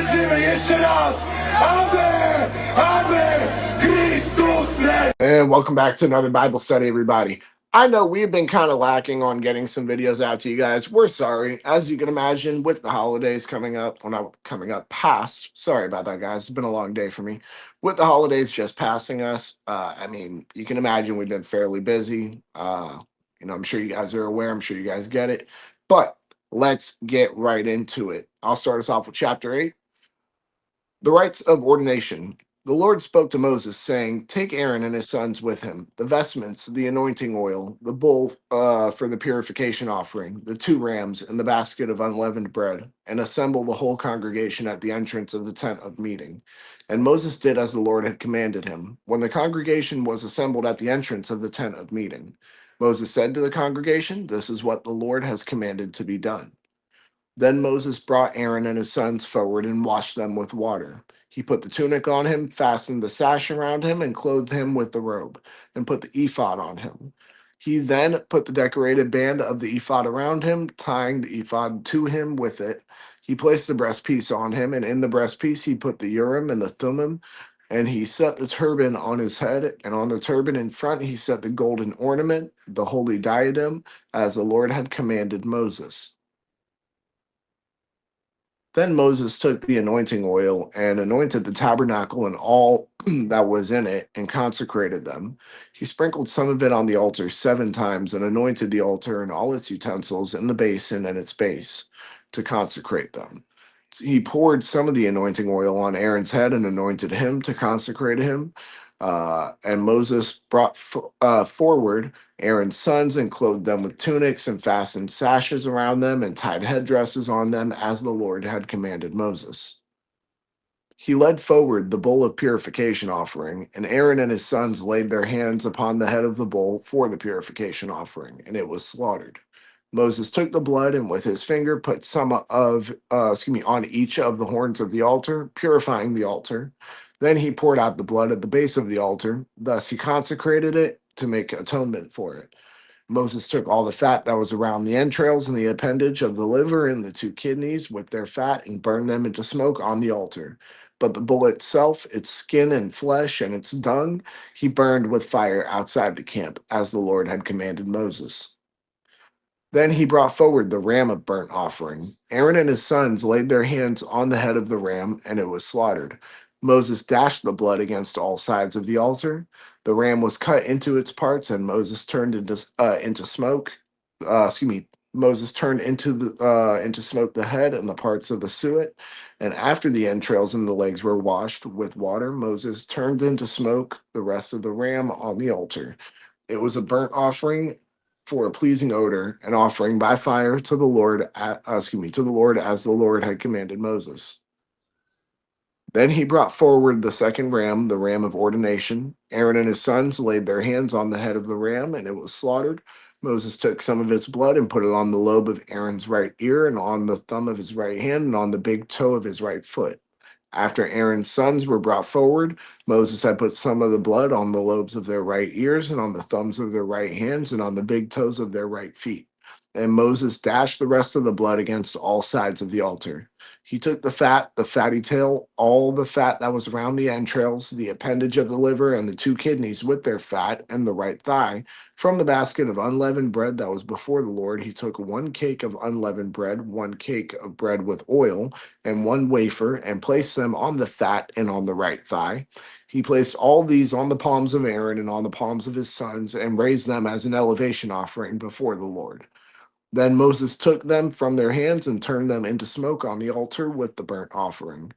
Lecimy jeszcze raz, aby Chrystus reign. And welcome back to another Bible study, everybody. I know we've been kind of lacking on getting some videos out to you guys. We're sorry. As you can imagine, with the holidays coming up, well, not coming up, past. Sorry about that, guys. It's been a long day for me. With the holidays just passing us, you can imagine we've been fairly busy. I'm sure you guys are aware. I'm sure you guys get it. But let's get right into it. I'll start us off with chapter 8. The rites of ordination. The Lord spoke to Moses, saying, Take Aaron and his sons with him, the vestments, the anointing oil, the bull for the purification offering, the 2 rams, and the basket of unleavened bread, and assemble the whole congregation at the entrance of the tent of meeting. And Moses did as the Lord had commanded him. When the congregation was assembled at the entrance of the tent of meeting, Moses said to the congregation, This is what the Lord has commanded to be done. Then Moses brought Aaron and his sons forward and washed them with water. He put the tunic on him, fastened the sash around him, and clothed him with the robe, and put the ephod on him. He then put the decorated band of the ephod around him, tying the ephod to him with it. He placed the breastpiece on him, and in the breastpiece he put the Urim and the Thummim, and he set the turban on his head, and on the turban in front he set the golden ornament, the holy diadem, as the Lord had commanded Moses. Then Moses took the anointing oil and anointed the tabernacle and all that was in it and consecrated them. He sprinkled some of it on the altar 7 times and anointed the altar and all its utensils and the basin and its base to consecrate them. He poured some of the anointing oil on Aaron's head and anointed him to consecrate him. And Moses brought forward Aaron's sons and clothed them with tunics and fastened sashes around them and tied headdresses on them as the Lord had commanded Moses. He led forward the bull of purification offering, and Aaron and his sons laid their hands upon the head of the bull for the purification offering, and it was slaughtered. Moses took the blood and with his finger put some on each of the horns of the altar, purifying the altar. Then he poured out the blood at the base of the altar. Thus he consecrated it to make atonement for it. Moses took all the fat that was around the entrails and the appendage of the liver and the 2 kidneys with their fat and burned them into smoke on the altar. But the bull itself, its skin and flesh and its dung, he burned with fire outside the camp, as the Lord had commanded Moses. Then he brought forward the ram of burnt offering. Aaron and his sons laid their hands on the head of the ram, and it was slaughtered. Moses dashed the blood against all sides of the altar. The ram was cut into its parts, and Moses turned into smoke. Moses turned into smoke the head and the parts of the suet. And after the entrails and the legs were washed with water, Moses turned into smoke the rest of the ram on the altar. It was a burnt offering for a pleasing odor, an offering by fire to the Lord, to the Lord as the Lord had commanded Moses. Then he brought forward the second ram, the ram of ordination. Aaron and his sons laid their hands on the head of the ram, and it was slaughtered. Moses took some of its blood and put it on the lobe of Aaron's right ear, and on the thumb of his right hand, and on the big toe of his right foot. After Aaron's sons were brought forward, Moses had put some of the blood on the lobes of their right ears, and on the thumbs of their right hands, and on the big toes of their right feet. And Moses dashed the rest of the blood against all sides of the altar. He took the fat, the fatty tail, all the fat that was around the entrails, the appendage of the liver, and the 2 kidneys with their fat, and the right thigh. From the basket of unleavened bread that was before the Lord, he took 1 cake of unleavened bread, 1 cake of bread with oil, and 1 wafer, and placed them on the fat and on the right thigh. He placed all these on the palms of Aaron and on the palms of his sons, and raised them as an elevation offering before the Lord. Then Moses took them from their hands and turned them into smoke on the altar with the burnt offering.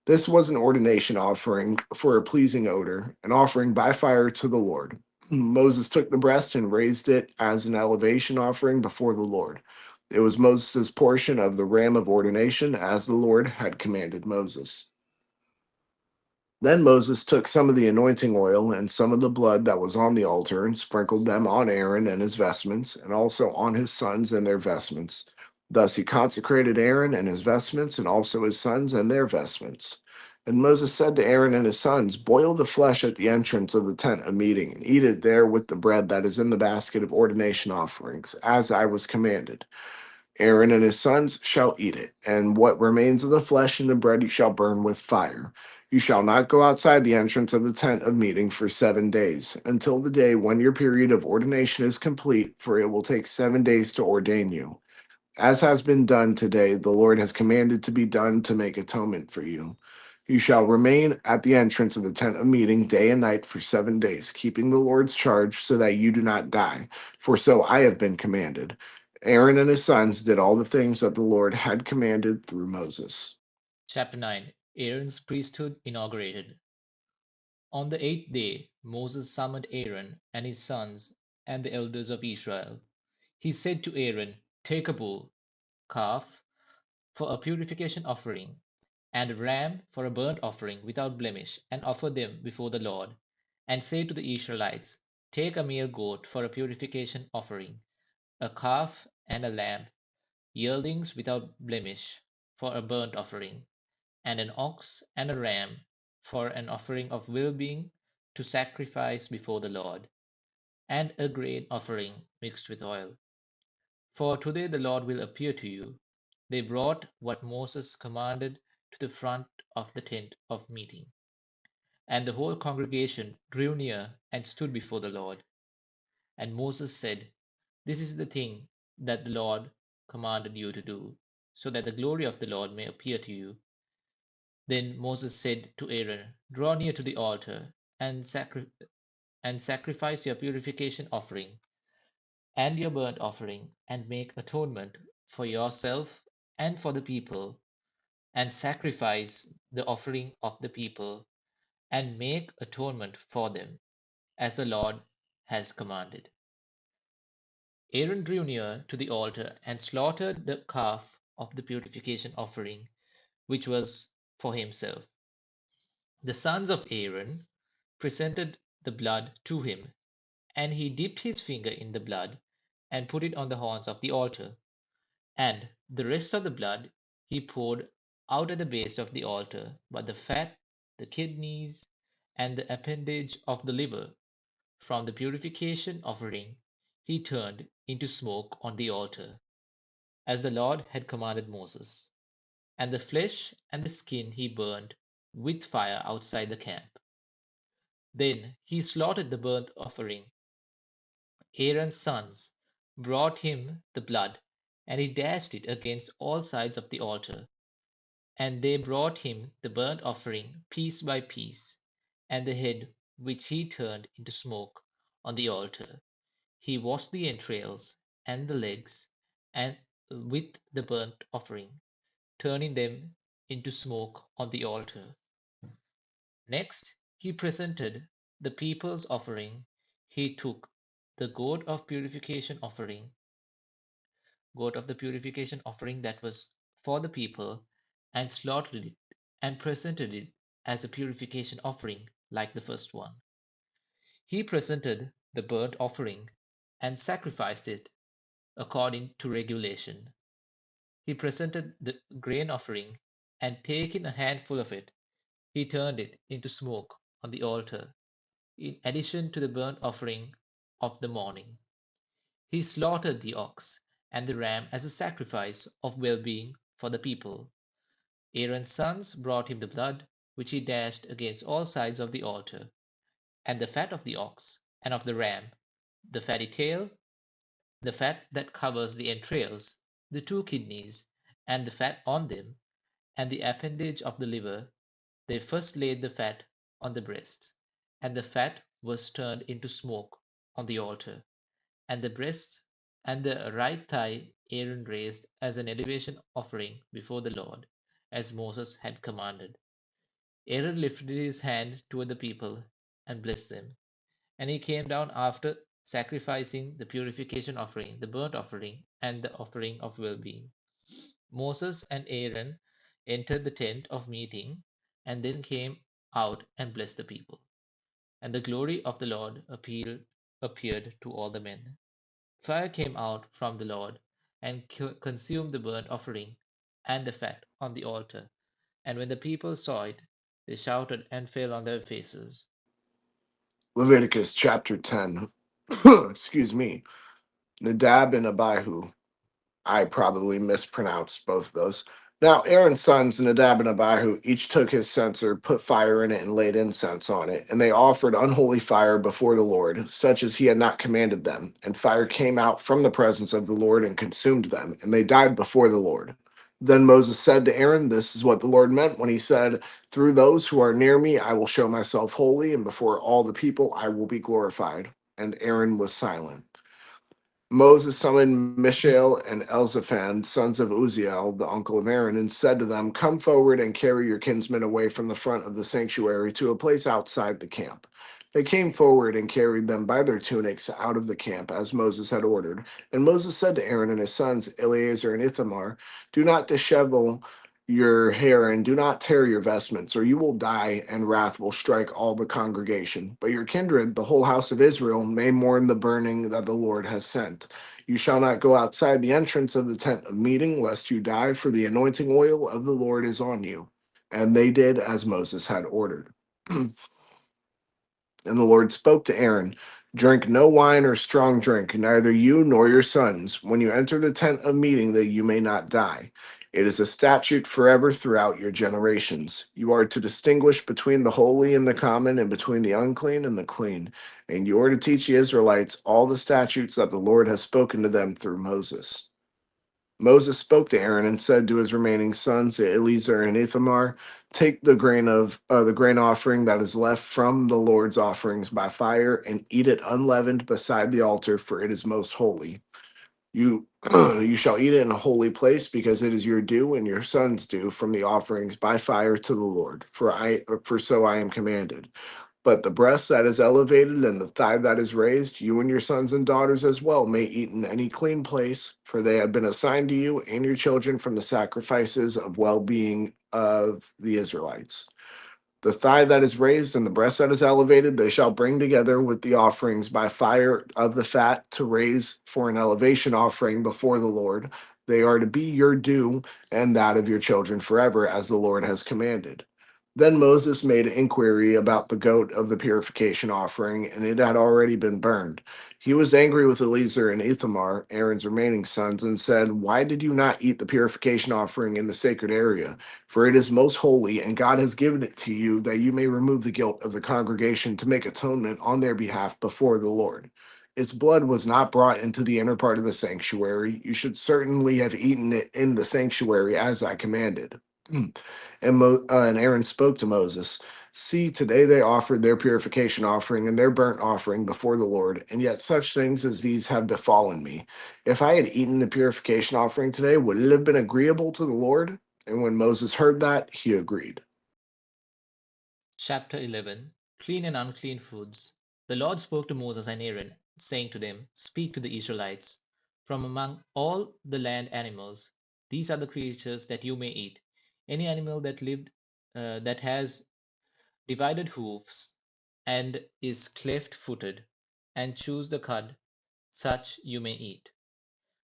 This was an ordination offering for a pleasing odor, an offering by fire to the Lord. Moses took the breast and raised it as an elevation offering before the Lord. It was Moses' portion of the ram of ordination, as the Lord had commanded Moses. Then Moses took some of the anointing oil and some of the blood that was on the altar and sprinkled them on Aaron and his vestments, and also on his sons and their vestments. Thus he consecrated Aaron and his vestments, and also his sons and their vestments. And Moses said to Aaron and his sons, Boil the flesh at the entrance of the tent of meeting, and eat it there with the bread that is in the basket of ordination offerings, as I was commanded. Aaron and his sons shall eat it, and what remains of the flesh and the bread you shall burn with fire. You shall not go outside the entrance of the tent of meeting for 7 days, until the day when your period of ordination is complete, for it will take 7 days to ordain you. As has been done today, the Lord has commanded to be done to make atonement for you. You shall remain at the entrance of the tent of meeting day and night for 7 days, keeping the Lord's charge so that you do not die, for so I have been commanded. Aaron and his sons did all the things that the Lord had commanded through Moses. Chapter 9. Aaron's priesthood inaugurated. On the 8th day, Moses summoned Aaron and his sons and the elders of Israel. He said to Aaron, "Take a bull, calf, for a purification offering, and a ram for a burnt offering without blemish, and offer them before the Lord. And say to the Israelites, Take a male goat for a purification offering, a calf and a lamb, yearlings without blemish, for a burnt offering, and an ox and a ram for an offering of well-being to sacrifice before the Lord, and a grain offering mixed with oil. For today the Lord will appear to you." They brought what Moses commanded to the front of the tent of meeting. And the whole congregation drew near and stood before the Lord. And Moses said, "This is the thing that the Lord commanded you to do, so that the glory of the Lord may appear to you." Then Moses said to Aaron, "Draw near to the altar and, sacrifice your purification offering and your burnt offering, and make atonement for yourself and for the people, and sacrifice the offering of the people, and make atonement for them, as the Lord has commanded." Aaron drew near to the altar and slaughtered the calf of the purification offering, which was for himself. The sons of Aaron presented the blood to him, and he dipped his finger in the blood and put it on the horns of the altar. And the rest of the blood he poured out at the base of the altar, but the fat, the kidneys, and the appendage of the liver from the purification offering he turned into smoke on the altar, as the Lord had commanded Moses. And the flesh and the skin he burned with fire outside the camp. Then he slaughtered the burnt offering. Aaron's sons brought him the blood, and he dashed it against all sides of the altar. And they brought him the burnt offering piece by piece, and the head which he turned into smoke on the altar. He washed the entrails and the legs and with the burnt offering, turning them into smoke on the altar. Next, he presented the people's offering. He took the goat of the purification offering that was for the people, and slaughtered it and presented it as a purification offering like the first one. He presented the burnt offering and sacrificed it according to regulation. He presented the grain offering, and taking a handful of it, he turned it into smoke on the altar, in addition to the burnt offering of the morning. He slaughtered the ox and the ram as a sacrifice of well being for the people. Aaron's sons brought him the blood, which he dashed against all sides of the altar, and the fat of the ox and of the ram, the fatty tail, the fat that covers the entrails, the two kidneys, and the fat on them, and the appendage of the liver. They first laid the fat on the breasts, and the fat was turned into smoke on the altar. And the breast and the right thigh Aaron raised as an elevation offering before the Lord, as Moses had commanded. Aaron lifted his hand toward the people and blessed them. And he came down after sacrificing the purification offering, the burnt offering, and the offering of well being. Moses and Aaron entered the tent of meeting and then came out and blessed the people. And the glory of the Lord appeared to all the men. Fire came out from the Lord and consumed the burnt offering and the fat on the altar. And when the people saw it, they shouted and fell on their faces. Leviticus chapter 10. Excuse me. Nadab and Abihu. I probably mispronounced both of those. Now Aaron's sons, Nadab and Abihu, each took his censer, put fire in it, and laid incense on it. And they offered unholy fire before the Lord, such as he had not commanded them. And fire came out from the presence of the Lord and consumed them, and they died before the Lord. Then Moses said to Aaron, "This is what the Lord meant when he said, 'Through those who are near me, I will show myself holy, and before all the people, I will be glorified.'" And Aaron was silent. Moses summoned Mishael and Elzaphan, sons of Uziel, the uncle of Aaron, and said to them, "Come forward and carry your kinsmen away from the front of the sanctuary to a place outside the camp." They came forward and carried them by their tunics out of the camp, as Moses had ordered. And Moses said to Aaron and his sons, Eleazar and Ithamar, "Do not dishevel your hair and do not tear your vestments, or you will die, and wrath will strike all the congregation. But your kindred, the whole house of Israel, may mourn the burning that the Lord has sent. You shall not go outside the entrance of the tent of meeting, lest you die, for the anointing oil of the Lord is on you." And they did as Moses had ordered. And the Lord spoke to Aaron, "Drink no wine or strong drink, neither you nor your sons, when you enter the tent of meeting, that you may not die. It is a statute forever throughout your generations. You are to distinguish between the holy and the common, and between the unclean and the clean. And you are to teach the Israelites all the statutes that the Lord has spoken to them through Moses." Moses spoke to Aaron and said to his remaining sons, Eleazar and Ithamar, "Take the grain offering that is left from the Lord's offerings by fire, and eat it unleavened beside the altar, for it is most holy. You you shall eat it in a holy place, because it is your due and your sons' due from the offerings by fire to the Lord. For so I am commanded. But the breast that is elevated and the thigh that is raised, you and your sons and daughters as well may eat in any clean place, for they have been assigned to you and your children from the sacrifices of well being of the Israelites. The thigh that is raised and the breast that is elevated, they shall bring together with the offerings by fire of the fat to raise for an elevation offering before the Lord. They are to be your due and that of your children forever, as the Lord has commanded. Then Moses made inquiry about the goat of the purification offering, and it had already been burned. He was angry with Eleazar and Ithamar, Aaron's remaining sons, and said, "Why did you not eat the purification offering in the sacred area? For it is most holy, and God has given it to you that you may remove the guilt of the congregation to make atonement on their behalf before the Lord. Its blood was not brought into the inner part of the sanctuary. You should certainly have eaten it in the sanctuary as I commanded." And Aaron spoke to Moses, "See, today they offered their purification offering and their burnt offering before the Lord, and yet such things as these have befallen me. If I had eaten the purification offering today, would it have been agreeable to the Lord?" And when Moses heard that, he agreed. Chapter 11. Clean and unclean foods. The Lord spoke to Moses and Aaron, saying to them, "Speak to the Israelites. From among all the land animals, these are the creatures that you may eat. Any animal that has divided hoofs and is cleft-footed, and chews the cud, such you may eat.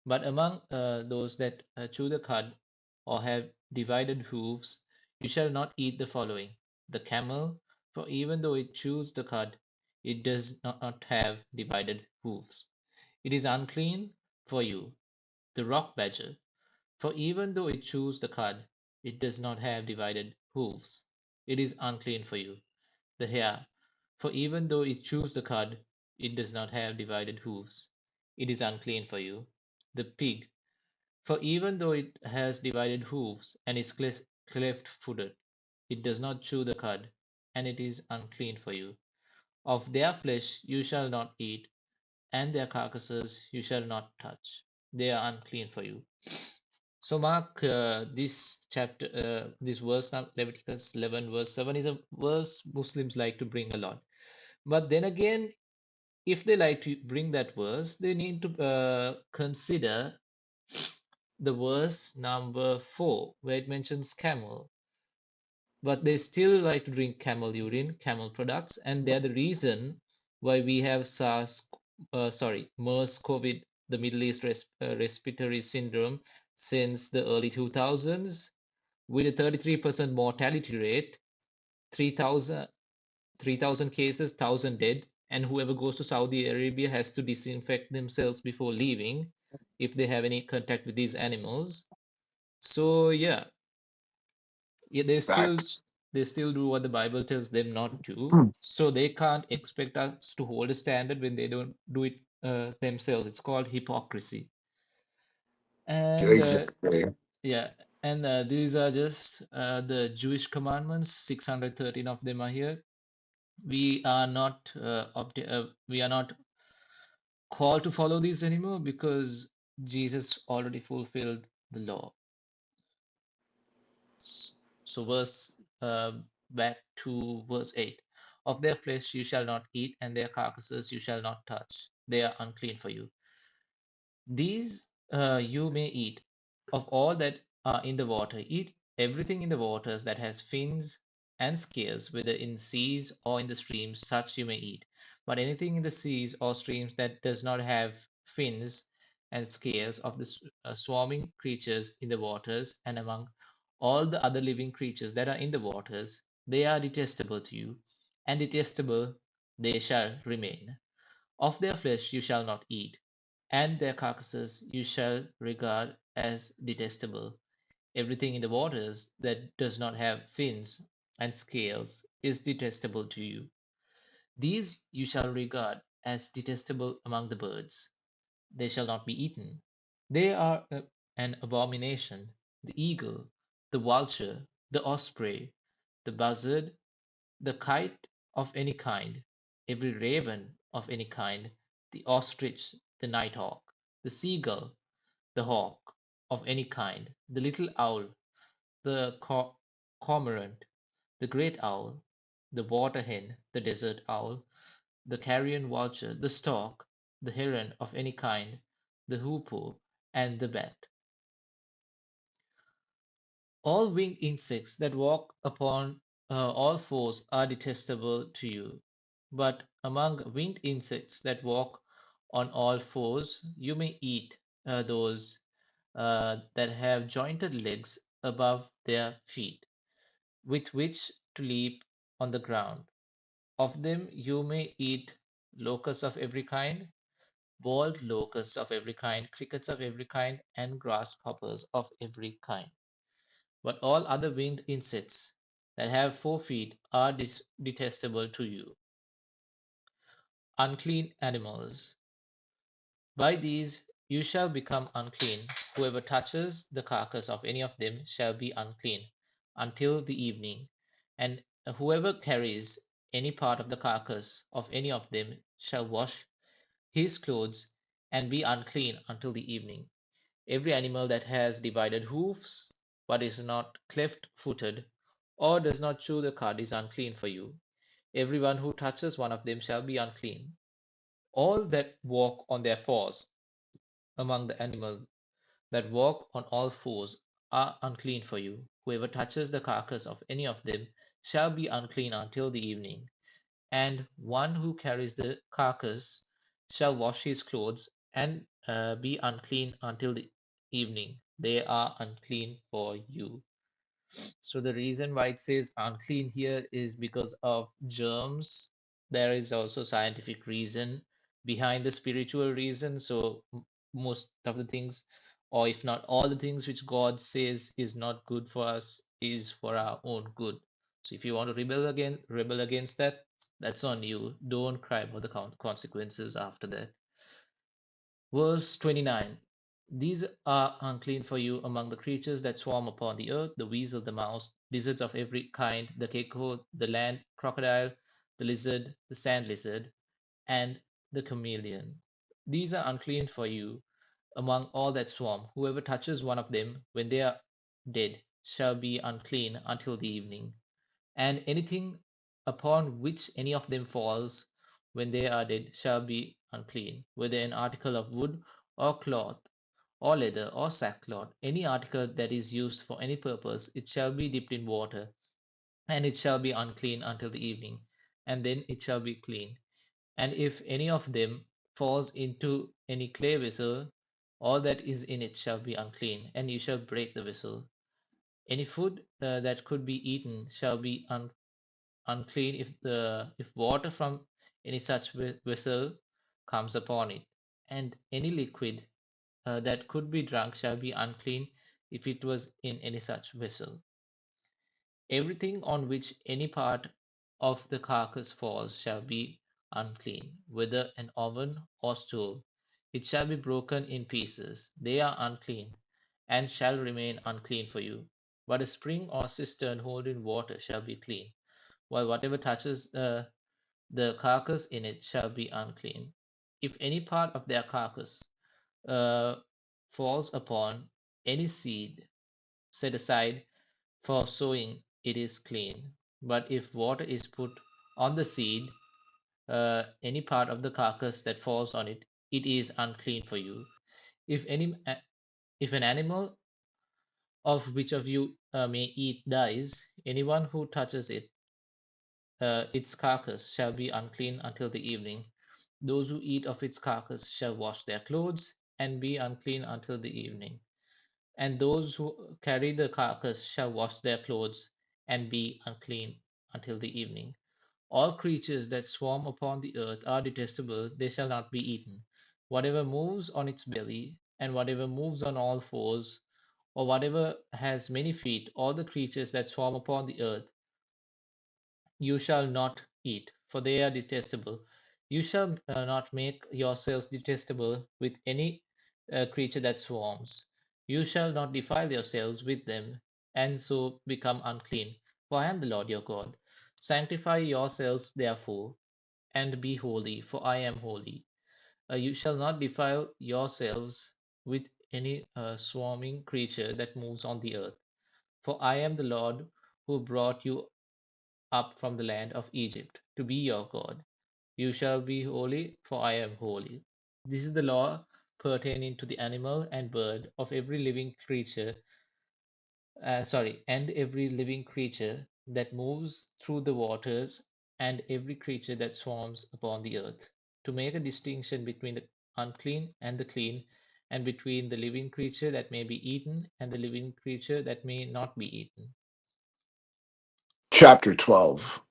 But among those that chew the cud or have divided hooves, you shall not eat the following: the camel, for even though it chews the cud, it does not have divided hooves. It is unclean for you. The rock badger, for even though it chews the cud, it does not have divided hooves. It is unclean for you. The hare, for even though it chews the cud, it does not have divided hooves. It is unclean for you. The pig, for even though it has divided hooves and is cleft-footed, it does not chew the cud, and it is unclean for you. Of their flesh you shall not eat, and their carcasses you shall not touch. They are unclean for you. So, Mark, this verse now, Leviticus 11, verse 7, is a verse Muslims like to bring a lot. But then again, if they like to bring that verse, they need to consider the verse number 4, where it mentions camel. But they still like to drink camel urine, camel products, and they're the reason why we have MERS-CoV, the Middle East respiratory syndrome, since the early 2000s, with a 33% mortality rate, 3,000 cases, 1,000 dead, and whoever goes to Saudi Arabia has to disinfect themselves before leaving. if they have any contact with these animals. So yeah, yeah, Facts. they still do what the Bible tells them not to. Hmm. So they can't expect us to hold a standard when they don't do it themselves. It's called hypocrisy. And Exactly. yeah, and these are just the Jewish commandments. 613 of them are here. We are not called to follow these anymore because Jesus already fulfilled the law. So back to verse 8. Of their flesh you shall not eat, and their carcasses you shall not touch. They are unclean for you. These you may eat of all that are in the water. Eat everything in the waters that has fins and scales, whether in seas or in the streams, such you may eat. But anything in the seas or streams that does not have fins and scales of the swarming creatures in the waters and among all the other living creatures that are in the waters, they are detestable to you, and detestable they shall remain. Of their flesh you shall not eat, and their carcasses you shall regard as detestable. Everything in the waters that does not have fins and scales is detestable to you. These you shall regard as detestable among the birds. They shall not be eaten. They are an abomination: the eagle, the vulture, the osprey, the buzzard, the kite of any kind, every raven of any kind, the ostrich, the nighthawk, the seagull, the hawk of any kind, the little owl, the cormorant, the great owl, the water hen, the desert owl, the carrion vulture, the stork, the heron of any kind, the hoopoe, and the bat. All winged insects that walk upon all fours are detestable to you. But among winged insects that walk on all fours, you may eat those that have jointed legs above their feet, with which to leap on the ground. Of them you may eat locusts of every kind, boiled locusts of every kind, crickets of every kind, and grasshoppers of every kind. But all other winged insects that have 4 feet are detestable to you. Unclean animals. By these you shall become unclean. Whoever touches the carcass of any of them shall be unclean until the evening. And whoever carries any part of the carcass of any of them shall wash his clothes and be unclean until the evening. Every animal that has divided hoofs, but is not cleft footed, or does not chew the cud is unclean for you. Everyone who touches one of them shall be unclean. All that walk on their paws among the animals that walk on all fours are unclean for you. Whoever touches the carcass of any of them shall be unclean until the evening. And one who carries the carcass shall wash his clothes and be unclean until the evening. They are unclean for you. So the reason why it says unclean here is because of germs. There is also scientific reason behind the spiritual reason. So most of the things, or if not all the things which God says is not good for us, is for our own good. So if you want to rebel against that, that's on you. Don't cry about the consequences after that. Verse 29. These are unclean for you among the creatures that swarm upon the earth: the weasel, the mouse, lizards of every kind, the gecko, the land crocodile, the lizard, the sand lizard, and the chameleon. These are unclean for you among all that swarm. Whoever touches one of them when they are dead shall be unclean until the evening. And anything upon which any of them falls when they are dead shall be unclean, whether an article of wood or cloth or leather or sackcloth, any article that is used for any purpose, it shall be dipped in water, and it shall be unclean until the evening, and then it shall be clean. And if any of them falls into any clay vessel, all that is in it shall be unclean, and you shall break the vessel. Any food that could be eaten shall be unclean if water from any such vessel comes upon it, and any liquid that could be drunk shall be unclean if it was in any such vessel. Everything on which any part of the carcass falls shall be unclean, whether an oven or stove. It shall be broken in pieces. They are unclean, and shall remain unclean for you. But a spring or cistern holding water shall be clean, while whatever touches the carcass in it shall be unclean. If any part of their carcass uh, falls upon any seed set aside for sowing, it is clean. But if water is put on the seed, any part of the carcass that falls on it, it is unclean for you. If any, if an animal of which of you may eat dies, anyone who touches it, its carcass, shall be unclean until the evening. Those who eat of its carcass shall wash their clothes and be unclean until the evening. And those who carry the carcass shall wash their clothes and be unclean until the evening. All creatures that swarm upon the earth are detestable, they shall not be eaten. Whatever moves on its belly, and whatever moves on all fours, or whatever has many feet, all the creatures that swarm upon the earth, you shall not eat, for they are detestable. You shall not make yourselves detestable with any creature that swarms. You shall not defile yourselves with them, and so become unclean. For I am the Lord your God. Sanctify yourselves, therefore, and be holy, for I am holy. You shall not defile yourselves with any swarming creature that moves on the earth. For I am the Lord who brought you up from the land of Egypt to be your God. You shall be holy, for I am holy. This is the law pertaining to the animal and bird of every living creature, and every living creature that moves through the waters, and every creature that swarms upon the earth, to make a distinction between the unclean and the clean, and between the living creature that may be eaten and the living creature that may not be eaten. Chapter 12.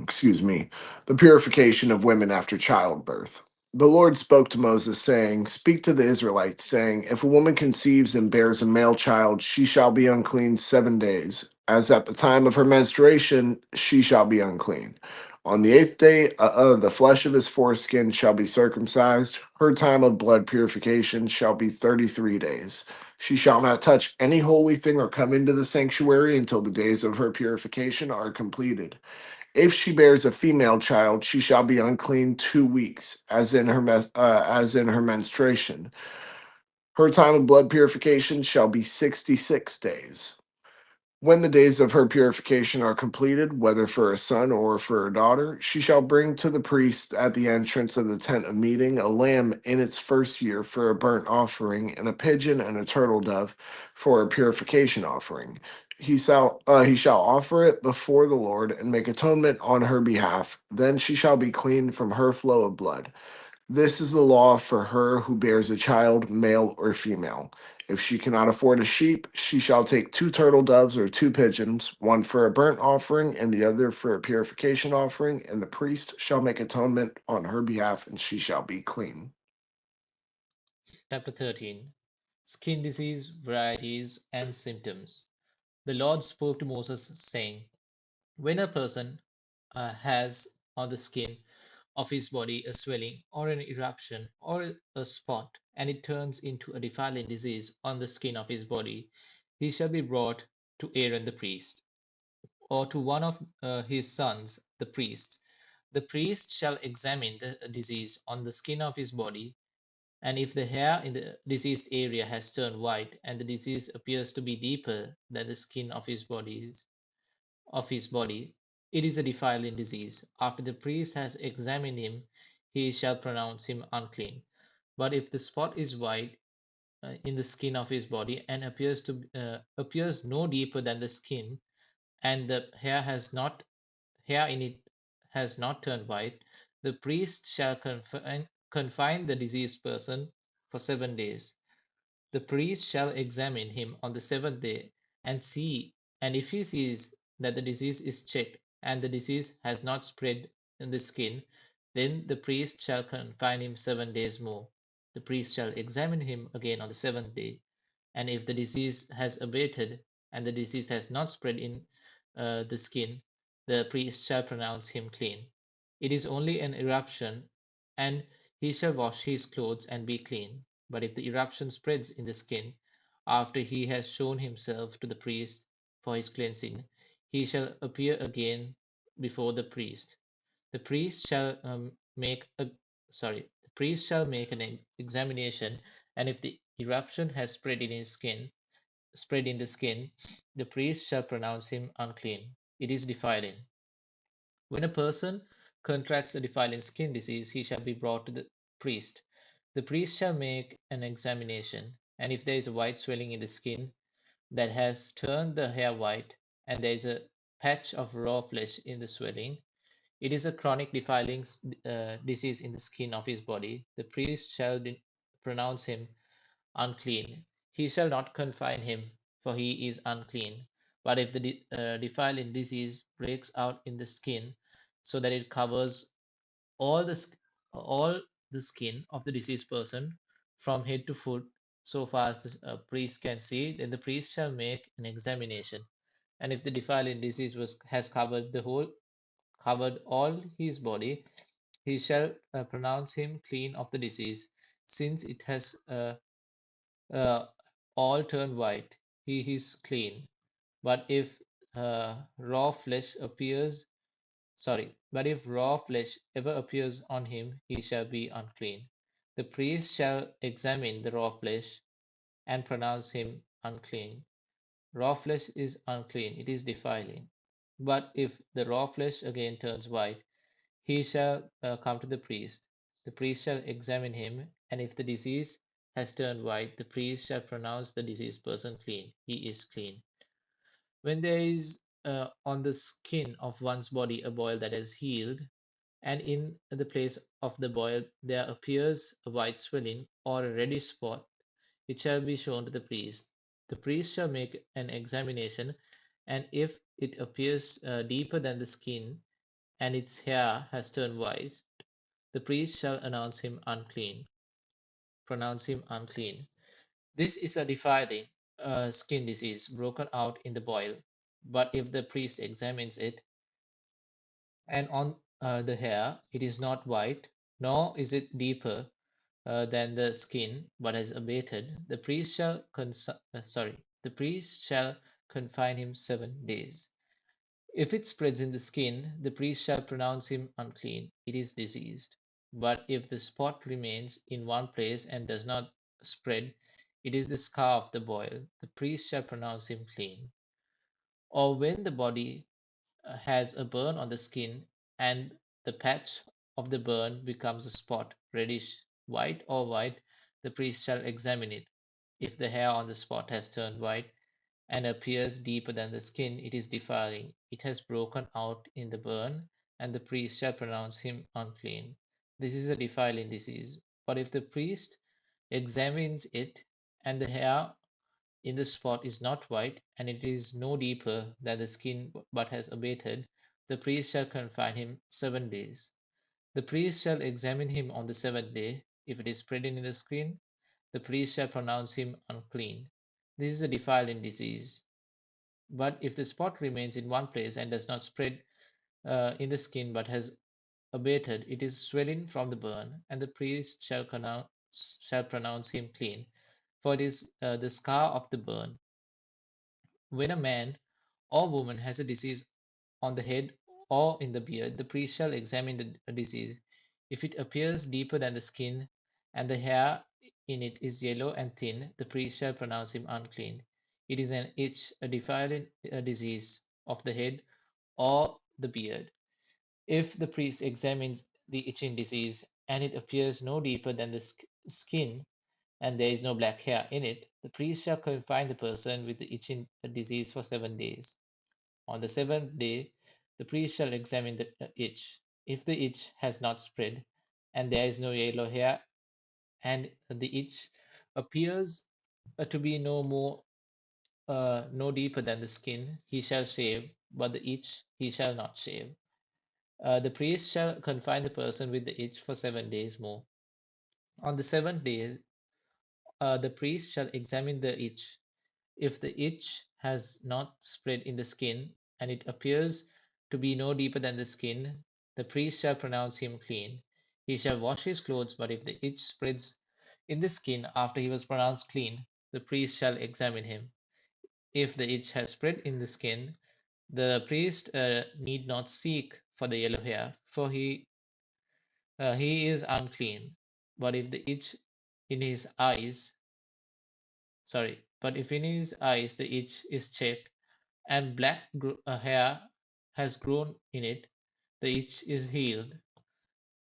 Excuse me, the purification of women after childbirth. The Lord spoke to Moses, saying, Speak to the Israelites, saying, If a woman conceives and bears a male child, she shall be unclean 7 days. As at the time of her menstruation, she shall be unclean. On the eighth day, the flesh of his foreskin shall be circumcised. Her time of blood purification shall be 33 days. She shall not touch any holy thing or come into the sanctuary until the days of her purification are completed. If she bears a female child, she shall be unclean 2 weeks, as in her menstruation. Her time of blood purification shall be 66 days. When the days of her purification are completed, whether for a son or for a daughter, she shall bring to the priest at the entrance of the tent of meeting a lamb in its first year for a burnt offering, and a pigeon and a turtle dove for a purification offering. He shall offer it before the Lord and make atonement on her behalf. Then she shall be clean from her flow of blood. This is the law for her who bears a child, male or female. If she cannot afford a sheep, she shall take 2 turtle doves or 2 pigeons, one for a burnt offering and the other for a purification offering, and the priest shall make atonement on her behalf, and she shall be clean. Chapter 13. Skin disease, varieties, and symptoms. The Lord spoke to Moses, saying, When a person has on the skin of his body a swelling, or an eruption, or a spot, and it turns into a defiling disease on the skin of his body, he shall be brought to Aaron the priest, or to one of his sons, the priests. The priest shall examine the disease on the skin of his body, and if the hair in the diseased area has turned white, and the disease appears to be deeper than the skin of his body, it is a defiling disease. After the priest has examined him, he shall pronounce him unclean. But if the spot is white in the skin of his body and appears no deeper than the skin, and the hair in it has not turned white, the priest shall confine the diseased person for 7 days. The priest shall examine him on the seventh day and see, and if he sees that the disease is checked and the disease has not spread in the skin, then the priest shall confine him 7 days more. The priest shall examine him again on the seventh day, and if the disease has abated and the disease has not spread in the skin, the priest shall pronounce him clean. It is only an eruption, and he shall wash his clothes and be clean. But if the eruption spreads in the skin, after he has shown himself to the priest for his cleansing, he shall appear again before the priest. The priest shall make a the priest shall make an examination, and if the eruption has spread in the skin, the priest shall pronounce him unclean. It is defiling. When a person contracts a defiling skin disease, he shall be brought to the priest. The priest shall make an examination, and if there is a white swelling in the skin that has turned the hair white, and there is a patch of raw flesh in the swelling, it is a chronic defiling disease in the skin of his body. The priest shall pronounce him unclean. He shall not confine him, for he is unclean. But if the defiling disease breaks out in the skin, so that it covers all the all the skin of the deceased person from head to foot, so far as the priest can see, then the priest shall make an examination. And if the defiling disease has covered all his body, he shall pronounce him clean of the disease, since it has uh, all turned white. He is clean. But if raw flesh appears, but if raw flesh ever appears on him, he shall be unclean. The priest shall examine the raw flesh and pronounce him unclean. Raw flesh is unclean, it is defiling. But if the raw flesh again turns white, he shall come to the priest. The priest shall examine him, and if the disease has turned white, the priest shall pronounce the diseased person clean. He is clean. When there is on the skin of one's body a boil that has healed, and in the place of the boil there appears a white swelling or a reddish spot, it shall be shown to the priest. The priest shall make an examination, and if it appears deeper than the skin, and its hair has turned white, the priest shall pronounce him unclean. This is a defiling skin disease broken out in the boil. But if the priest examines it, and on the hair it is not white, nor is it deeper than the skin, but has abated, the priest shall confine him 7 days. If it spreads in the skin, the priest shall pronounce him unclean, it is diseased. But if the spot remains in one place and does not spread, it is the scar of the boil, the priest shall pronounce him clean. Or when the body has a burn on the skin, and the patch of the burn becomes a spot, reddish, white or white, the priest shall examine it. If the hair on the spot has turned white and appears deeper than the skin, it is defiling. It has broken out in the burn, and the priest shall pronounce him unclean. This is a defiling disease. But if the priest examines it, and the hair in the spot is not white, and it is no deeper than the skin but has abated, the priest shall confine him 7 days. The priest shall examine him on the seventh day. If it is spreading in the skin, the priest shall pronounce him unclean. This is a defiling disease. But if the spot remains in one place and does not spread in the skin but has abated, it is swelling from the burn, and the priest shall pronounce him clean, for it is the scar of the burn. When a man or woman has a disease on the head or in the beard, the priest shall examine the disease. If it appears deeper than the skin, and the hair in it is yellow and thin, the priest shall pronounce him unclean. It is an itch, a defiling disease of the head or the beard. If the priest examines the itching disease, and it appears no deeper than the skin, and there is no black hair in it, the priest shall confine the person with the itching disease for 7 days. On the seventh day, the priest shall examine the itch. If the itch has not spread, and there is no yellow hair, and the itch appears to be no deeper than the skin, he shall shave, but the itch he shall not shave. The priest shall confine the person with the itch for 7 days more. On the seventh day, the priest shall examine the itch. If the itch has not spread in the skin, and it appears to be no deeper than the skin, the priest shall pronounce him clean. He shall wash his clothes, but if the itch spreads in the skin after he was pronounced clean, the priest shall examine him. If the itch has spread in the skin, the priest need not seek for the yellow hair, for he is unclean. But if the itch in his eyes, but if in his eyes the itch is checked and black hair has grown in it, the itch is healed.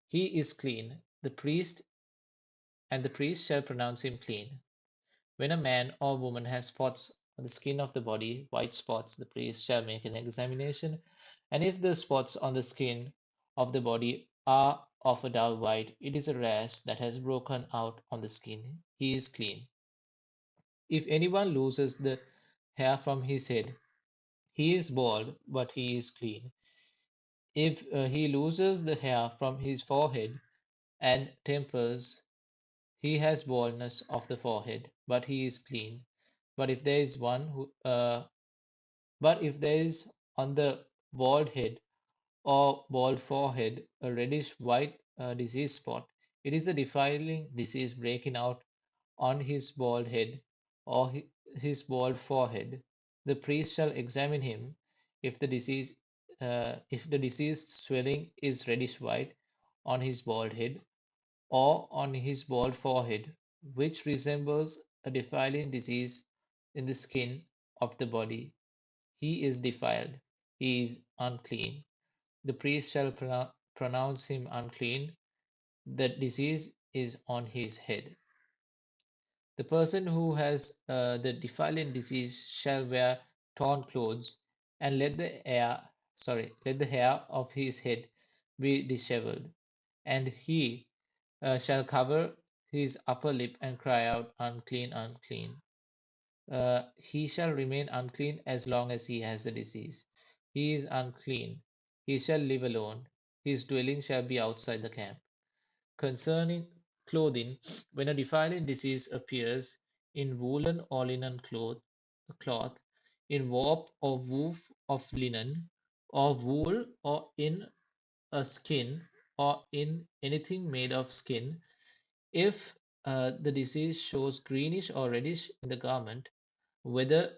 He is clean. The priest shall pronounce him clean. When a man or woman has spots on the skin of the body, white spots, the priest shall make an examination, and if the spots on the skin of the body are of a dull white, it is a rash that has broken out on the skin. He is clean. If anyone loses the hair from his head, he is bald, but he is clean. If he loses the hair from his forehead and temples, he has baldness of the forehead, but he is clean. But if there is one who, but if there is on the bald head or bald forehead a reddish white disease spot, it is a defiling disease breaking out on his bald head or his bald forehead. The priest shall examine him. If the diseased swelling is reddish white on his bald head or on his bald forehead, which resembles a defiling disease in the skin of the body, he is defiled, he is unclean. The priest shall pronounce him unclean. The disease is on his head. The person who has the defiling disease shall wear torn clothes, and let the hair of his head be dishevelled, and he shall cover his upper lip and cry out, unclean, unclean. He shall remain unclean as long as he has the disease. He is unclean. He shall live alone. His dwelling shall be outside the camp. Concerning clothing, when a defiling disease appears in woolen or linen cloth, in warp or woof of linen, or wool, or in a skin, or in anything made of skin, if the disease shows greenish or reddish in the garment, whether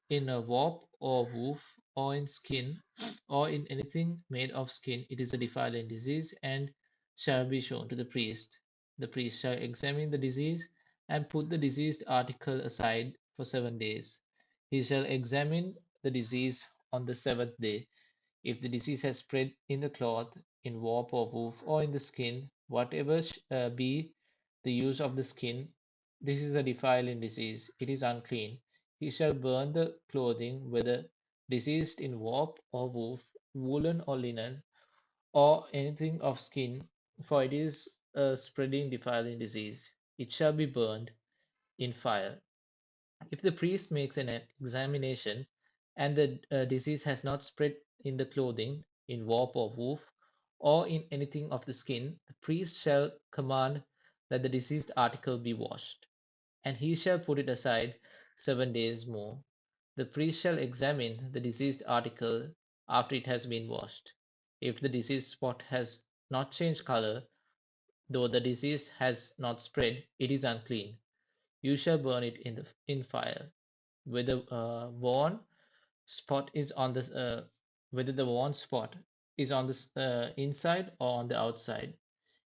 in a warp or woof, or in skin, or in anything made of skin, it is a defiling disease and shall be shown to the priest. The priest shall examine the disease and put the diseased article aside for 7 days. He shall examine the disease on the seventh day. If the disease has spread in the cloth, in warp or woof, or in the skin, whatever be the use of the skin, this is a defiling disease. It is unclean. He shall burn the clothing, whether diseased in warp or woof, woolen or linen, or anything of skin, for it is a spreading, defiling disease. It shall be burned in fire. If the priest makes an examination and the disease has not spread in the clothing, in warp or woof, or in anything of the skin, the priest shall command that the diseased article be washed, and he shall put it aside 7 days more. The priest shall examine the diseased article after it has been washed. If the diseased spot has not changed color, though the disease has not spread, it is unclean. You shall burn it in fire. Whether worn spot is on the whether the worn spot is on the inside or on the outside.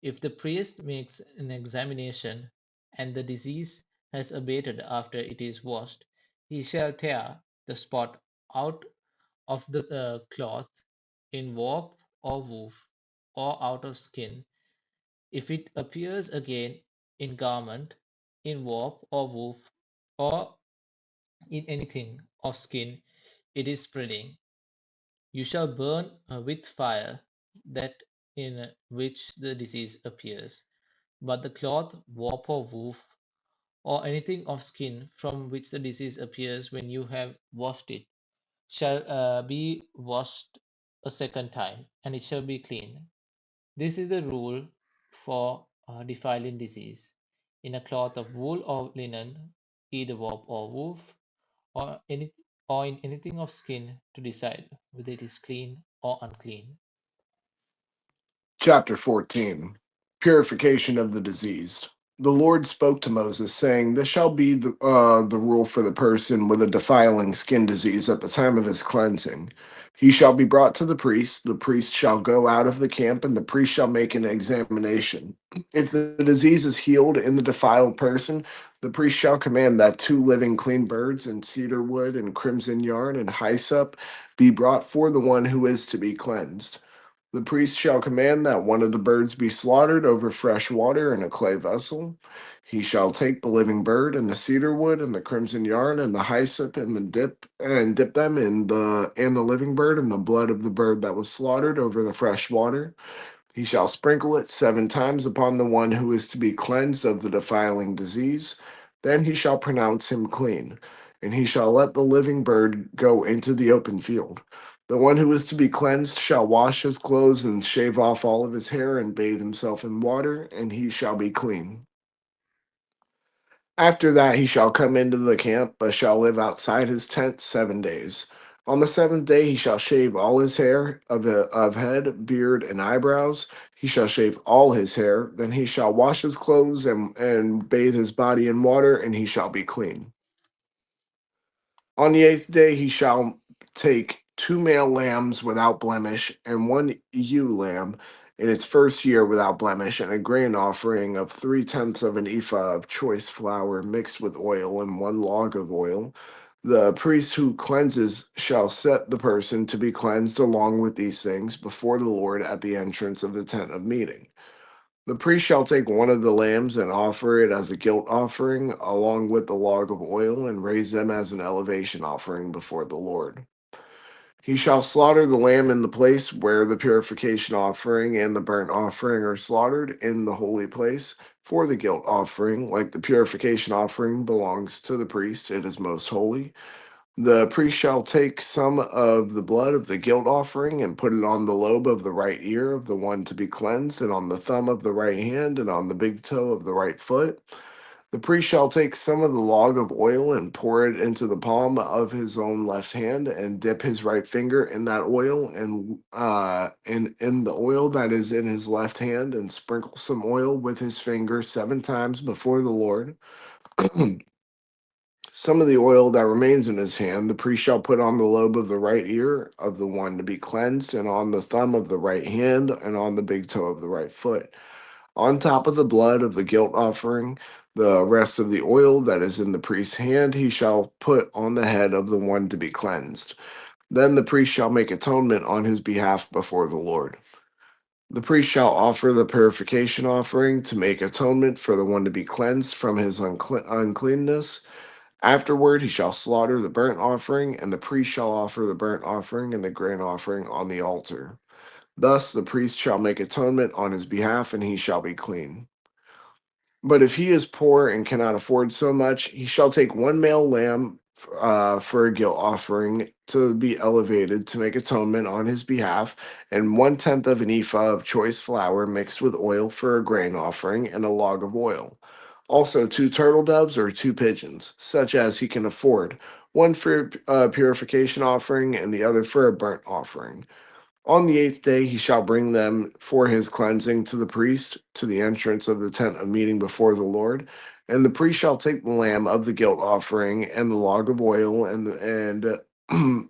If the priest makes an examination and the disease has abated after it is washed, he shall tear the spot out of the cloth in warp or woof or out of skin. If it appears again in garment, in warp or woof, or in anything of skin, it is spreading. You shall burn with fire that in which the disease appears. But the cloth, warp, or woof, or anything of skin from which the disease appears when you have washed it, shall be washed a second time, and it shall be clean. This is the rule for defiling disease, in a cloth of wool or linen, either warp or woof, or any or in anything of skin to decide whether it is clean or unclean. Chapter 14. Purification of the diseased. The Lord spoke to Moses, saying, This shall be the rule for the person with a defiling skin disease at the time of his cleansing. He shall be brought to the priest shall go out of the camp, and the priest shall make an examination. If the disease is healed in the defiled person, the priest shall command that 2 living clean birds and cedar wood and crimson yarn and hyssop be brought for the one who is to be cleansed. The priest shall command that one of the birds be slaughtered over fresh water in a clay vessel. He shall take the living bird and the cedar wood and the crimson yarn and the hyssop and dip them in the living bird and the blood of the bird that was slaughtered over the fresh water. He shall sprinkle it 7 times upon the one who is to be cleansed of the defiling disease. Then he shall pronounce him clean, and he shall let the living bird go into the open field. The one who is to be cleansed shall wash his clothes and shave off all of his hair and bathe himself in water, and he shall be clean. After that he shall come into the camp, but shall live outside his tent 7 days. On the 7th day he shall shave all his hair of head, beard, and eyebrows. He shall shave all his hair. Then he shall wash his clothes and bathe his body in water, and he shall be clean. On the 8th day he shall take 2 male lambs without blemish, and 1 ewe lamb in its first year without blemish, and a grain offering of 3/10 of an ephah of choice flour mixed with oil, and 1 log of oil. The priest who cleanses shall set the person to be cleansed along with these things before the Lord at the entrance of the tent of meeting. The priest shall take one of the lambs and offer it as a guilt offering, along with the log of oil, and raise them as an elevation offering before the Lord. He shall slaughter the lamb in the place where the purification offering and the burnt offering are slaughtered in the holy place. For the guilt offering, like the purification offering, belongs to the priest, it is most holy. The priest shall take some of the blood of the guilt offering and put it on the lobe of the right ear of the one to be cleansed, and on the thumb of the right hand, and on the big toe of the right foot. The priest shall take some of the log of oil and pour it into the palm of his own left hand, and dip his right finger in that oil, and in the oil that is in his left hand, and sprinkle some oil with his finger 7 times before the Lord. Some of the oil that remains in his hand, the priest shall put on the lobe of the right ear of the one to be cleansed, and on the thumb of the right hand, and on the big toe of the right foot. On top of the blood of the guilt offering, the rest of the oil that is in the priest's hand, he shall put on the head of the one to be cleansed. Then the priest shall make atonement on his behalf before the Lord. The priest shall offer the purification offering to make atonement for the one to be cleansed from his uncleanness. Afterward, he shall slaughter the burnt offering, and the priest shall offer the burnt offering and the grain offering on the altar. Thus the priest shall make atonement on his behalf, and he shall be clean. But if he is poor and cannot afford so much, he shall take 1 male lamb for a guilt offering to be elevated to make atonement on his behalf, and 1/10 of an ephah of choice flour mixed with oil for a grain offering, and a log of oil. Also, 2 turtle doves or 2 pigeons, such as he can afford, one for a purification offering and the other for a burnt offering. On the 8th day he shall bring them for his cleansing to the priest, to the entrance of the tent of meeting before the Lord. And the priest shall take the lamb of the guilt offering and the log of oil, and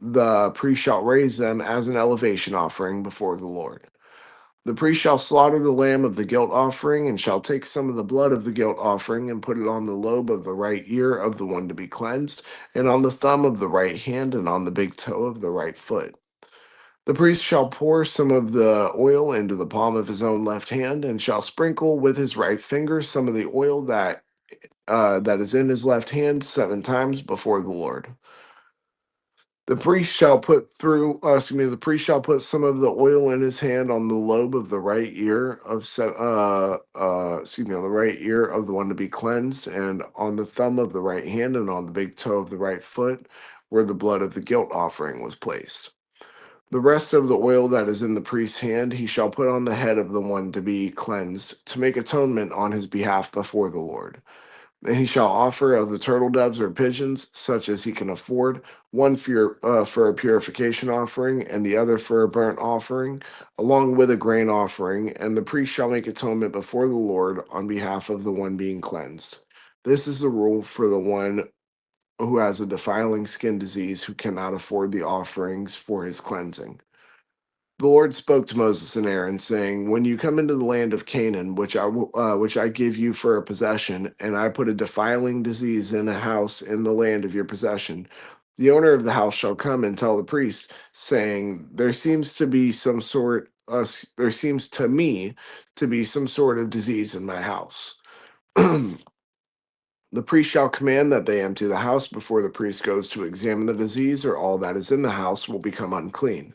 the priest shall raise them as an elevation offering before the Lord. The priest shall slaughter the lamb of the guilt offering, and shall take some of the blood of the guilt offering, and put it on the lobe of the right ear of the one to be cleansed, and on the thumb of the right hand, and on the big toe of the right foot. The priest shall pour some of the oil into the palm of his own left hand, and shall sprinkle with his right finger some of the oil that is in his left hand 7 times before the Lord. The priest shall put some of the oil in his hand on the lobe of the right ear on the right ear of the one to be cleansed, and on the thumb of the right hand, and on the big toe of the right foot, where the blood of the guilt offering was placed. The rest of the oil that is in the priest's hand he shall put on the head of the one to be cleansed, to make atonement on his behalf before the Lord. And he shall offer of the turtle doves or pigeons, such as he can afford, one for a purification offering, and the other for a burnt offering, along with a grain offering. And the priest shall make atonement before the Lord on behalf of the one being cleansed. This is the rule for the one who has a defiling skin disease who cannot afford the offerings for his cleansing. The Lord spoke to Moses and Aaron, saying, "When you come into the land of Canaan, which I give you for a possession, and I put a defiling disease in a house in the land of your possession, the owner of the house shall come and tell the priest, saying, There seems to me to be some sort of disease in my house." The priest shall command that they empty the house before the priest goes to examine the disease, or all that is in the house will become unclean.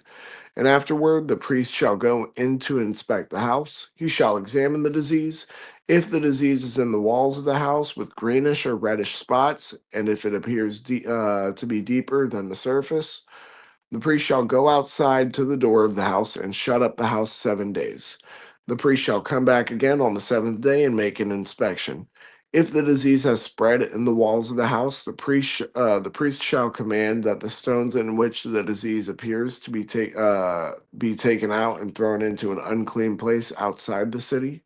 And afterward, the priest shall go in to inspect the house. He shall examine the disease. If the disease is in the walls of the house with greenish or reddish spots, and if it appears to be deeper than the surface, the priest shall go outside to the door of the house and shut up the house 7 days. The priest shall come back again on the seventh day and make an inspection. If the disease has spread in the walls of the house, the priest shall command that the stones in which the disease appears to be taken out and thrown into an unclean place outside the city.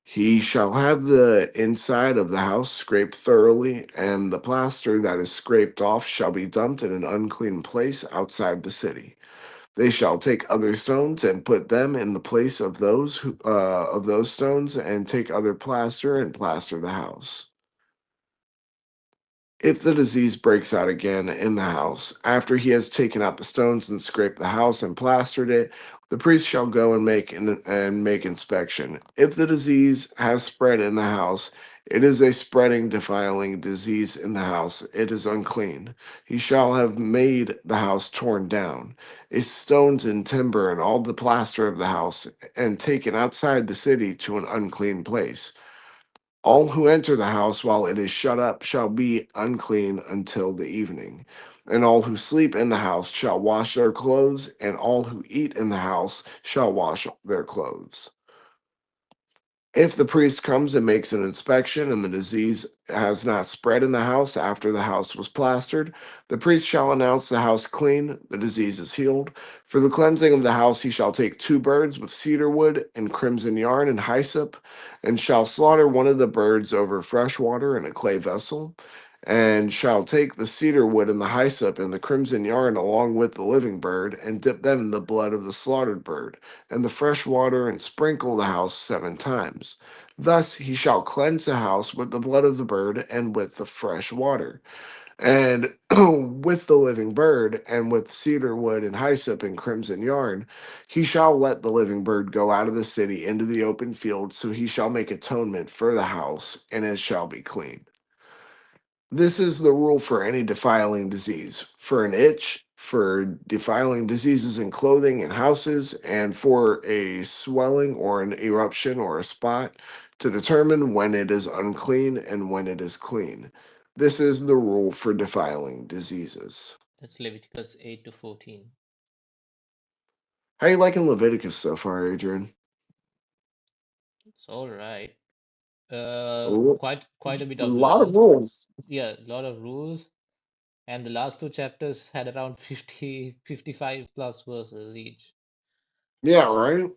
He shall have the inside of the house scraped thoroughly, and the plaster that is scraped off shall be dumped in an unclean place outside the city. They shall take other stones and put them in the place of those stones, and take other plaster and plaster the house. If the disease breaks out again in the house, after he has taken out the stones and scraped the house and plastered it, the priest shall go and make inspection. If the disease has spread in the house, it is a spreading, defiling disease in the house. It is unclean. He shall have made the house torn down, its stones and timber and all the plaster of the house, and taken outside the city to an unclean place. All who enter the house while it is shut up shall be unclean until the evening. And all who sleep in the house shall wash their clothes, and all who eat in the house shall wash their clothes. If the priest comes and makes an inspection and the disease has not spread in the house after the house was plastered, the priest shall announce the house clean, the disease is healed. For the cleansing of the house, he shall take 2 birds with cedar wood and crimson yarn and hyssop, and shall slaughter one of the birds over fresh water in a clay vessel, and shall take the cedar wood and the hyssop and the crimson yarn along with the living bird, and dip them in the blood of the slaughtered bird and the fresh water, and sprinkle the house 7 times. Thus he shall cleanse the house with the blood of the bird and with the fresh water, and with the living bird, and with cedar wood and hyssop and crimson yarn. He shall let the living bird go out of the city into the open field, so he shall make atonement for the house, and it shall be clean. This is the rule for any defiling disease, for an itch, for defiling diseases in clothing and houses, and for a swelling or an eruption or a spot, to determine when it is unclean and when it is clean. This is the rule for defiling diseases. That's Leviticus 8 to 14. How you liking Leviticus so far, Adrian? It's all right. A lo- Quite a bit a of lot of law. rules. Yeah, a lot of rules. And the last two chapters had around 50, 55 plus verses each. Yeah, right?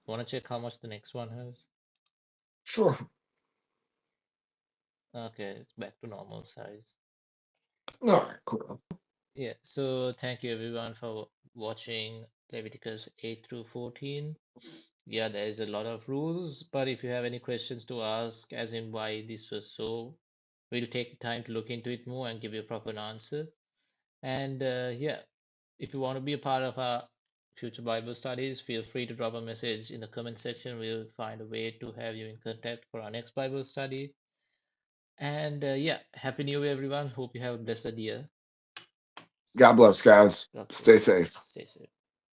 Want to check how much the next one has? Sure. Okay, it's back to normal size. All right, cool. Yeah, so thank you everyone for watching Leviticus 8 through 14. Yeah, there is a lot of rules, but if you have any questions to ask, as in why this was so, we'll take time to look into it more and give you a proper answer. And yeah, if you want to be a part of our future Bible studies, feel free to drop a message in the comment section. We'll find a way to have you in contact for our next Bible study. And yeah, Happy New Year, everyone. Hope you have a blessed year. God bless, guys. God Stay bless. safe. Stay safe.